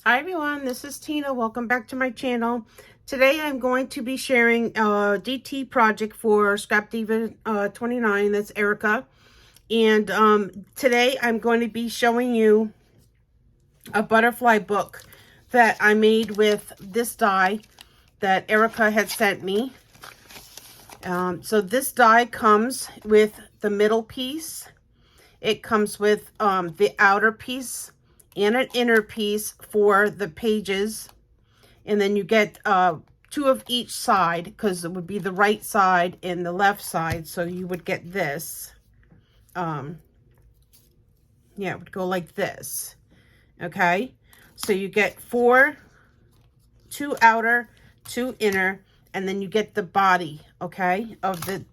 Hi everyone, this is Tina. Welcome back to my channel. Today I'm going to be sharing a DT project for Scrap Diva 29. That's Erica. And today I'm going to be showing you a butterfly book that I made with this die that Erica had sent me. So this die comes with the middle piece. It comes with the outer piece and an inner piece for the pages. And then you get two of each side, because it would be the right side and the left side. So you would get this. Yeah, it would go like this. Okay. So you get two outer, two inner, and then you get the body, okay, of the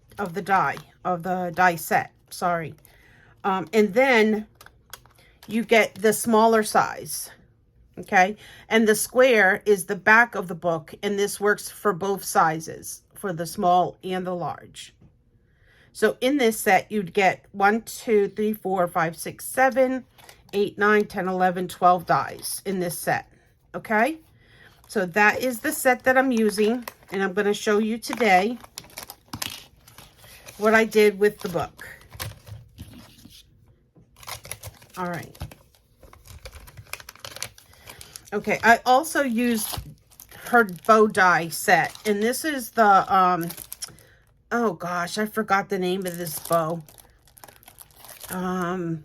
die set. Sorry. And then you get the smaller size. Okay, and the square is the back of the book, and this works for both sizes, for the small and the large. So in this set, you'd get 1, 2, 3, 4, 5, 6, 7, 8, 9, 10, 11, 12 dies in this set. Okay, so that is the set that I'm using, and I'm going to show you today what I did with the book. All right. Okay, I also used her bow die set, and this is the oh gosh, I forgot the name of this bow. I'm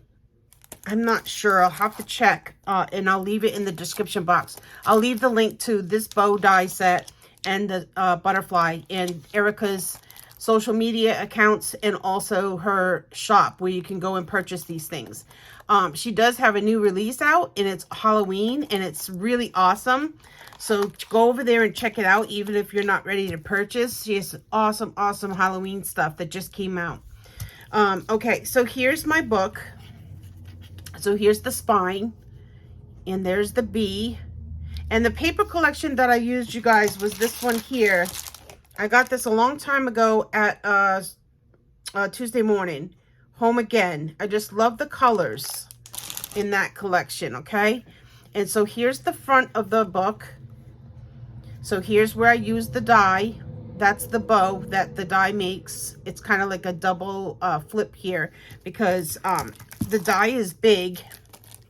not sure. I'll have to check, and I'll leave it in the description box. I'll leave the link to this bow die set and the butterfly and Erica's social media accounts, and also her shop where you can go and purchase these things. She does have a new release out, and it's Halloween, and it's really awesome. So go over there and check it out, even if you're not ready to purchase. She has awesome, awesome Halloween stuff that just came out. Okay, so here's my book. So here's the spine, and there's the bee. And the paper collection that I used, you guys, was this one here. I got this a long time ago at Tuesday Morning. Home Again. I just love the colors in that collection, okay? And so here's the front of the book. So here's where I use the die. That's the bow that the die makes. It's kind of like a double flip here, because the die is big.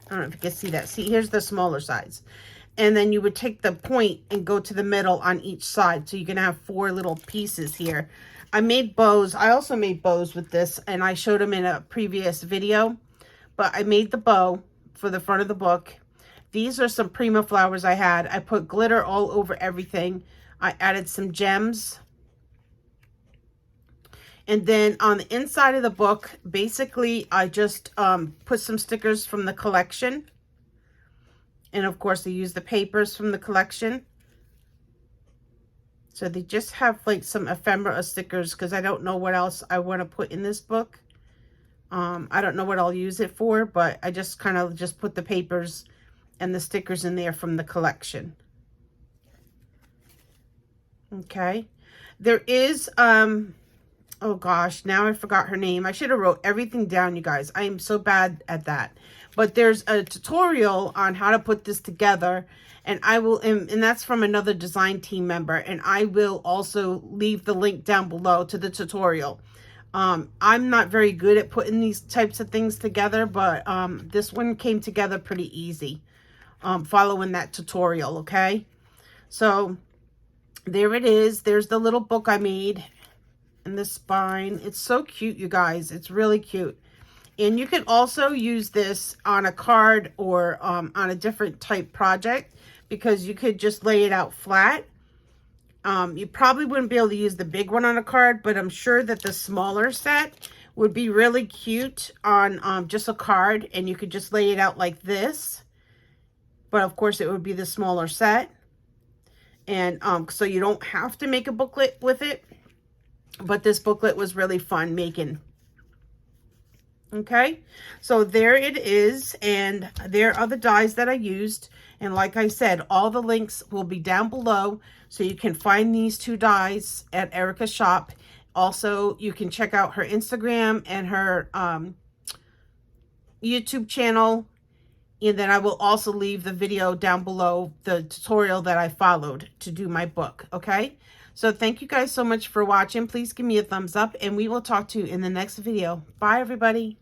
I don't know if you can see that. See, here's the smaller size. And then you would take the point and go to the middle on each side. So you can have 4 little pieces here. I made bows. I also made bows with this, and I showed them in a previous video. But I made the bow for the front of the book. These are some Prima flowers I had. I put glitter all over everything. I added some gems. And then on the inside of the book, basically, I just put some stickers from the collection. And of course, I used the papers from the collection. So they just have like some ephemera stickers, because I don't know what else I want to put in this book. I don't know what I'll use it for, but I just kind of just put the papers and the stickers in there from the collection. Okay. There is, oh gosh, now I forgot her name. I should have wrote everything down, you guys. I am so bad at that. But there's a tutorial on how to put this together, and I will, and that's from another design team member, and I will also leave the link down below to the tutorial. I'm not very good at putting these types of things together, but this one came together pretty easy, following that tutorial, okay? So there it is. There's the little book I made, and the spine. It's so cute, you guys. It's really cute. And you can also use this on a card or on a different type project, because you could just lay it out flat. You probably wouldn't be able to use the big one on a card, but I'm sure that the smaller set would be really cute on just a card, and you could just lay it out like this. But of course, it would be the smaller set. And so you don't have to make a booklet with it. But this booklet was really fun making. Okay, so there it is, and there are the dies that I used. And like I said, all the links will be down below, so you can find these 2 dies at Erica's shop. Also, you can check out her Instagram and her YouTube channel, And then I will also leave the video down below, the tutorial that I followed to do my book, okay? So thank you guys so much for watching. Please give me a thumbs up, and we will talk to you in the next video. Bye, everybody.